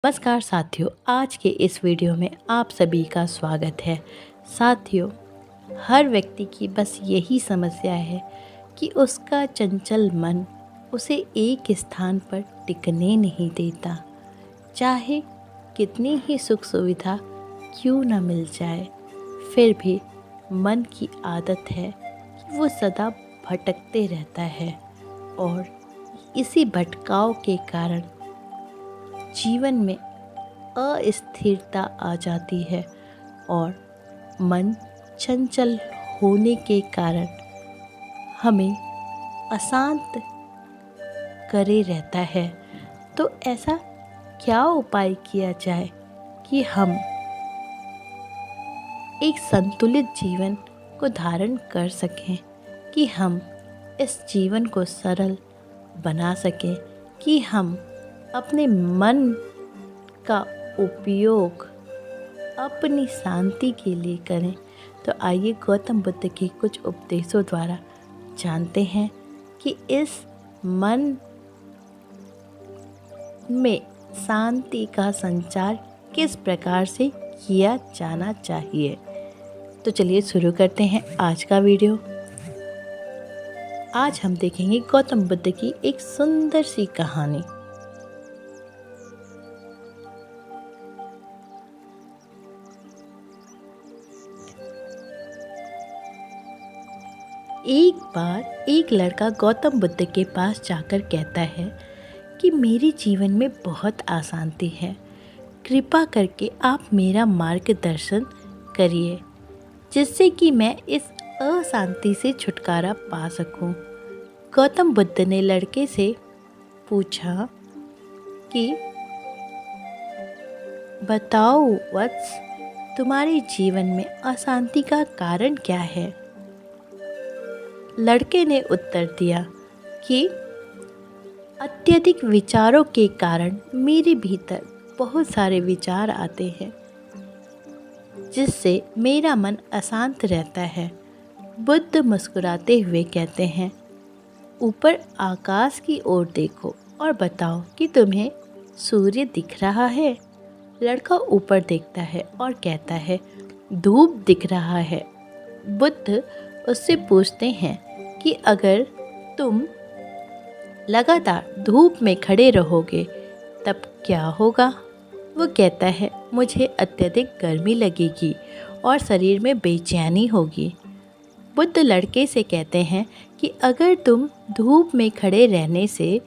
नमस्कार साथियों, आज के इस वीडियो में आप सभी का स्वागत है। साथियों, हर व्यक्ति की बस यही समस्या है कि उसका चंचल मन उसे एक स्थान पर टिकने नहीं देता। चाहे कितनी ही सुख सुविधा क्यों न मिल जाए, फिर भी मन की आदत है कि वो सदा भटकते रहता है और इसी भटकाव के कारण जीवन में अस्थिरता आ जाती है और मन चंचल होने के कारण हमें अशांत करे रहता है। तो ऐसा क्या उपाय किया जाए कि हम एक संतुलित जीवन को धारण कर सकें, कि हम इस जीवन को सरल बना सकें, कि हम अपने मन का उपयोग अपनी शांति के लिए करें। तो आइए गौतम बुद्ध के कुछ उपदेशों द्वारा जानते हैं कि इस मन में शांति का संचार किस प्रकार से किया जाना चाहिए। तो चलिए शुरू करते हैं आज का वीडियो। आज हम देखेंगे गौतम बुद्ध की एक सुंदर सी कहानी। एक बार एक लड़का गौतम बुद्ध के पास जाकर कहता है कि मेरे जीवन में बहुत अशांति है, कृपा करके आप मेरा मार्गदर्शन करिए जिससे कि मैं इस अशांति से छुटकारा पा सकूं। गौतम बुद्ध ने लड़के से पूछा कि बताओ वत्स, तुम्हारे जीवन में अशांति का कारण क्या है। लड़के ने उत्तर दिया कि अत्यधिक विचारों के कारण मेरे भीतर बहुत सारे विचार आते हैं जिससे मेरा मन अशांत रहता है। बुद्ध मुस्कुराते हुए कहते हैं, ऊपर आकाश की ओर देखो और बताओ कि तुम्हें सूर्य दिख रहा है। लड़का ऊपर देखता है और कहता है, धूप दिख रहा है। बुद्ध उससे पूछते हैं कि अगर तुम लगातार धूप में खड़े रहोगे तब क्या होगा। वो कहता है, मुझे अत्यधिक गर्मी लगेगी और शरीर में बेचैनी होगी। बुद्ध लड़के से कहते हैं कि अगर तुम धूप में खड़े रहने से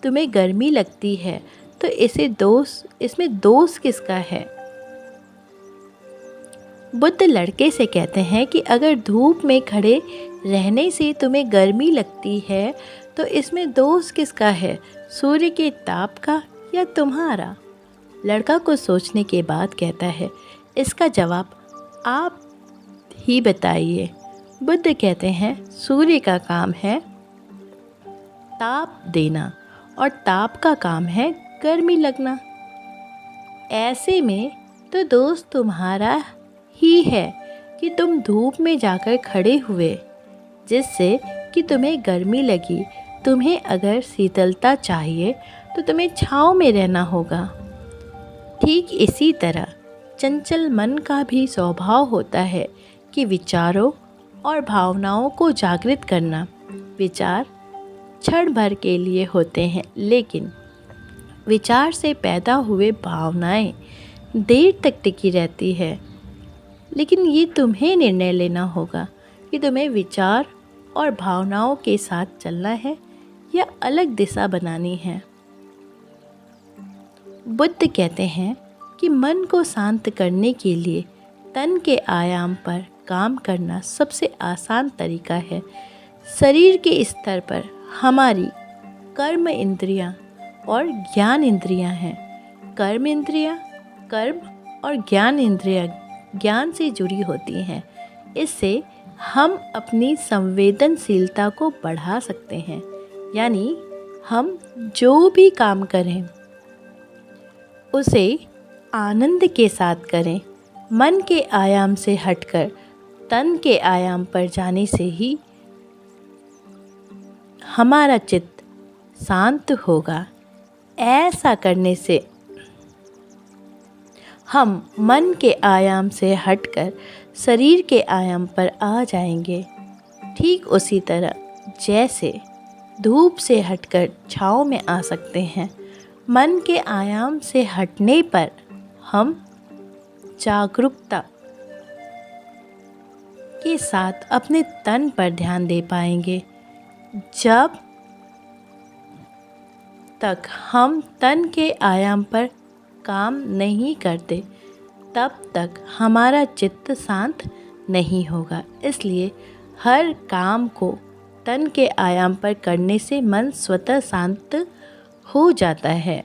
तुम्हें गर्मी लगती है तो इसमें दोष किसका है। बुद्ध लड़के से कहते हैं कि अगर धूप में खड़े रहने से तुम्हें गर्मी लगती है तो इसमें दोष किसका है, सूर्य के ताप का या तुम्हारा। लड़का कुछ सोचने के बाद कहता है, इसका जवाब आप ही बताइए। बुद्ध कहते हैं, सूर्य का काम है ताप देना और ताप का काम है गर्मी लगना। ऐसे में तो दोष तुम्हारा ही है कि तुम धूप में जाकर खड़े हुए जिससे कि तुम्हें गर्मी लगी। तुम्हें अगर शीतलता चाहिए तो तुम्हें छांव में रहना होगा। ठीक इसी तरह चंचल मन का भी स्वभाव होता है कि विचारों और भावनाओं को जागृत करना। विचार क्षण भर के लिए होते हैं, लेकिन विचार से पैदा हुए भावनाएं देर तक टिकी रहती है। लेकिन ये तुम्हें निर्णय लेना होगा कि तुम्हें विचार और भावनाओं के साथ चलना है या अलग दिशा बनानी है। बुद्ध कहते हैं कि मन को शांत करने के लिए तन के आयाम पर काम करना सबसे आसान तरीका है। शरीर के स्तर पर हमारी कर्म इंद्रियां और ज्ञान इंद्रियां हैं। कर्म इंद्रियां कर्म और ज्ञान इंद्रियां ज्ञान से जुड़ी होती हैं। इससे हम अपनी संवेदनशीलता को बढ़ा सकते हैं, यानी हम जो भी काम करें उसे आनंद के साथ करें। मन के आयाम से हटकर तन के आयाम पर जाने से ही हमारा चित्त शांत होगा। ऐसा करने से हम मन के आयाम से हटकर शरीर के आयाम पर आ जाएंगे। ठीक उसी तरह जैसे धूप से हटकर छाँव में आ सकते हैं, मन के आयाम से हटने पर हम जागरूकता के साथ अपने तन पर ध्यान दे पाएंगे। जब तक हम तन के आयाम पर काम नहीं करते, तब तक हमारा चित्त शांत नहीं होगा। इसलिए हर काम को तन के आयाम पर करने से मन स्वतः शांत हो जाता है।